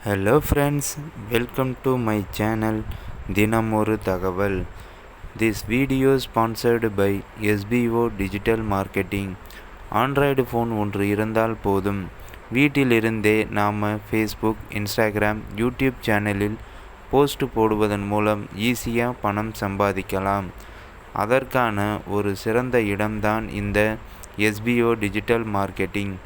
Hello friends, welcome to my channel தினம் ஒரு தகவல். This video is sponsored by SBO Digital Marketing. Android phone ஒன்று இருந்தால் போதும், வீட்டிலிருந்தே நாம் ஃபேஸ்புக், இன்ஸ்டாகிராம், யூடியூப் சேனலில் போஸ்ட் போடுவதன் மூலம் ஈஸியாக பணம் சம்பாதிக்கலாம். அதற்கான ஒரு சிறந்த இடம்தான் இந்த SBO டிஜிட்டல் மார்க்கெட்டிங்.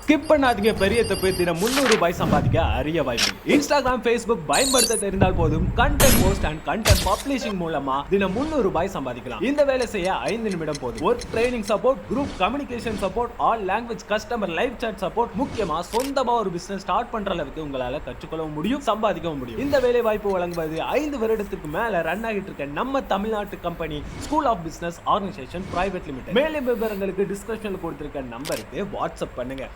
ஸ்கிப் பண்ணாதீங்க, பெரிய தப்பு. தினம் 300 ரூபாய் சம்பாதிக்க அரிய வாய்ப்பு. இன்ஸ்டாகிராம், ஃபேஸ்புக் பயன்படுத்த தெரிந்தால் போதும், content post and content publishing மூலமா தினம் 300 ரூபாய் சம்பாதிக்கலாம். இந்த வேலை செய்ய 5 நிமிடம் போதும். Work training support, group communication support, all language customer live chat support, முக்கியமா சொந்தமா ஒரு பிசினஸ் ஸ்டார்ட் பண்ற அளவுக்கு உங்களால கற்றுக்கொள்ளவும் முடியும், சம்பாதிக்கவும் முடியும். இந்த வேலை வாய்ப்பு வழங்குவது 5 வருடத்துக்கு மேல ரன் ஆகிட்டு இருக்க நம்ம தமிழ்நாட்டு company school of business organisation private limited. மேலும் விவரங்களுக்கு டிஸ்கிரிப்ஷன்ல கொடுத்திருக்க நம்பருக்கு வாட்ஸ்அப் பண்ணுங்க.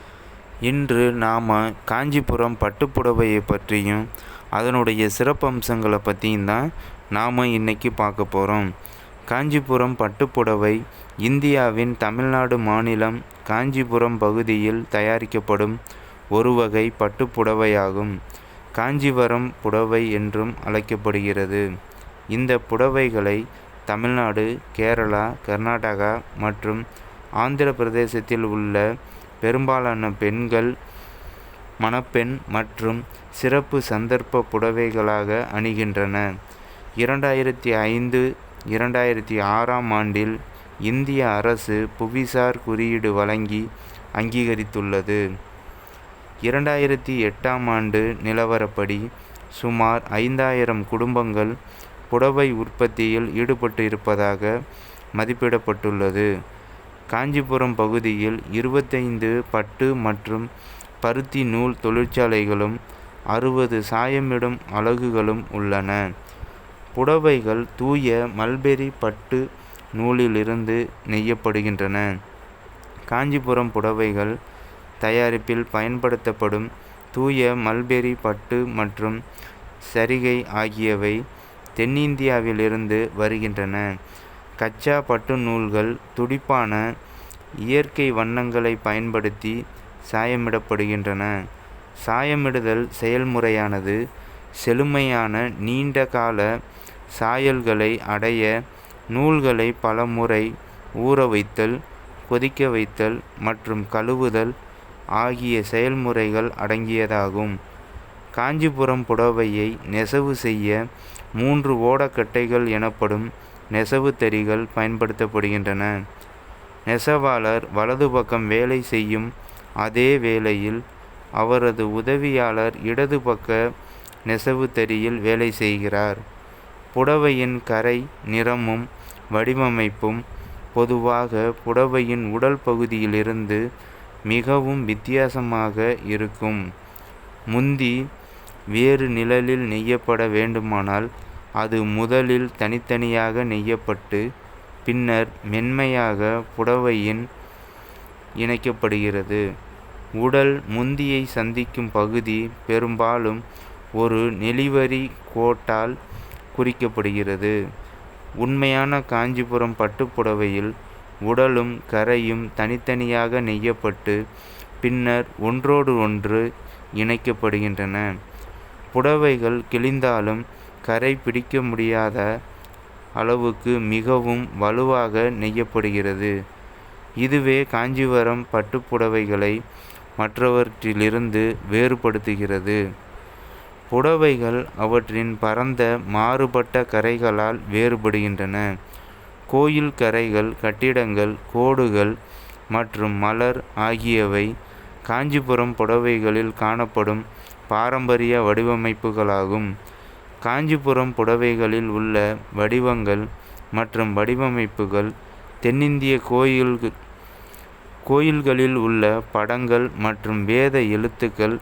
இன்று நாம் காஞ்சிபுரம் பட்டுப்புடவையை பற்றியும் அதனுடைய சிறப்பம்சங்களை பற்றியும் தான் நாம் இன்றைக்கி பார்க்க போகிறோம். காஞ்சிபுரம் பட்டுப்புடவை இந்தியாவின் தமிழ்நாடு மாநிலம் காஞ்சிபுரம் பகுதியில் தயாரிக்கப்படும் ஒரு வகை பட்டுப்புடவையாகும். காஞ்சிவரம் புடவை என்றும் அழைக்கப்படுகிறது. இந்த புடவைகளை தமிழ்நாடு, கேரளா, கர்நாடகா மற்றும் ஆந்திர பிரதேசத்தில் உள்ள பெரும்பாலான பெண்கள் மணப்பெண் மற்றும் சிறப்பு சந்தர்ப்ப புடவைகளாக அணிகின்றன. 2005, 2006 ஆண்டில் இந்திய அரசு புவிசார் குறியீடு வழங்கி அங்கீகரித்துள்ளது. 2008 ஆண்டு நிலவரப்படி சுமார் 5000 குடும்பங்கள் புடவை உற்பத்தியில் ஈடுபட்டு இருப்பதாக மதிப்பிடப்பட்டுள்ளது. காஞ்சிபுரம் பகுதியில் 25 பட்டு மற்றும் பருத்தி நூல் தொழிற்சாலைகளும் 60 சாயமிடும் அலகுகளும் உள்ளன. புடவைகள் தூய மல்பெரி பட்டு நூலிலிருந்து நெய்யப்படுகின்றன. காஞ்சிபுரம் புடவைகள் தயாரிப்பில் பயன்படுத்தப்படும் தூய மல்பெரி பட்டு மற்றும் சரிகை ஆகியவை தென்னிந்தியாவிலிருந்து வருகின்றன. கச்சா பட்டு நூல்கள் துடிப்பான இயற்கை வண்ணங்களை பயன்படுத்தி சாயமிடப்படுகின்றன. சாயமிடுதல் செயல்முறையானது செழுமையான நீண்ட கால சாயல்களை அடைய நூல்களை பல முறை ஊற வைத்தல், கொதிக்க வைத்தல் மற்றும் கழுவுதல் ஆகிய செயல்முறைகள் அடங்கியதாகும். காஞ்சிபுரம் புடவையை நெசவு செய்ய 3 ஓடக்கட்டைகள் எனப்படும் நெசவு தறிகள் பயன்படுத்தப்படுகின்றன. நெசவாளர் வலது பக்கம் வேலை செய்யும் அதே வேளையில் அவரது உதவியாளர் இடது பக்க நெசவு தறியில் வேலை செய்கிறார். புடவையின் கரை, நிறமும் வடிவமைப்பும் பொதுவாக புடவையின் உடல் பகுதியிலிருந்து மிகவும் வித்தியாசமாக இருக்கும். முந்தி வேறு நிழலில் நெய்யப்பட வேண்டுமானால் அது முதலில் தனித்தனியாக நெய்யப்பட்டு பின்னர் மென்மையாக புடவையின் இணைக்கப்படுகிறது. உடல் முந்தியை சந்திக்கும் பகுதி பெரும்பாலும் ஒரு நெளிவரி கோட்டால் குறிக்கப்படுகிறது. உண்மையான காஞ்சிபுரம் பட்டுப்புடவையில் உடலும் கரையும் தனித்தனியாக நெய்யப்பட்டு பின்னர் ஒன்றோடு ஒன்று இணைக்கப்படுகின்றன. புடவைகள் கிழிந்தாலும் கரை பிடிக்க முடியாத அளவுக்கு மிகவும் வலுவாக நெய்யப்படுகிறது. இதுவே காஞ்சிபுரம் பட்டுப்புடவைகளை மற்றவற்றிலிருந்து வேறுபடுத்துகிறது. புடவைகள் அவற்றின் பரந்த மாறுபட்ட கரைகளால் வேறுபடுகின்றன. கோயில் கரைகள், கட்டிடங்கள், கோடுகள் மற்றும் மலர் ஆகியவை காஞ்சிபுரம் புடவைகளில் காணப்படும் பாரம்பரிய வடிவமைப்புகளாகும். காஞ்சிபுரம் புடவைகளில் உள்ள வடிவங்கள் மற்றும் வடிவமைப்புகள் தென்னிந்திய கோயில்களில் உள்ள படங்கள் மற்றும் வேத எழுத்துக்கள்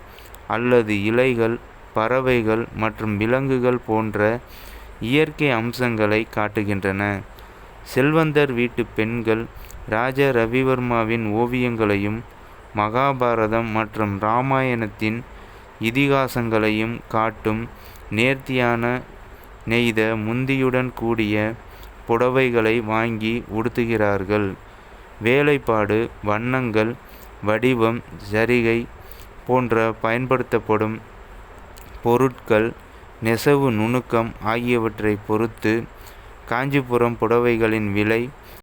அல்லது இலைகள், பறவைகள் மற்றும் விலங்குகள் போன்ற இயற்கை அம்சங்களை காட்டுகின்றன. செல்வந்தர் வீட்டு பெண்கள் ராஜ ரவிவர்மாவின் ஓவியங்களையும் மகாபாரதம் மற்றும் இராமாயணத்தின் இதிகாசங்களையும் காட்டும் நேர்த்தியான நெய்த முந்தியுடன் கூடிய புடவைகளை வாங்கி உடுத்துகிறார்கள். வேலைப்பாடு, வண்ணங்கள், வடிவம், ஜரிகை போன்ற பயன்படுத்தப்படும் பொருட்கள், நெசவு நுணுக்கம் ஆகியவற்றை பொறுத்து காஞ்சிபுரம் புடவைகளின் விலை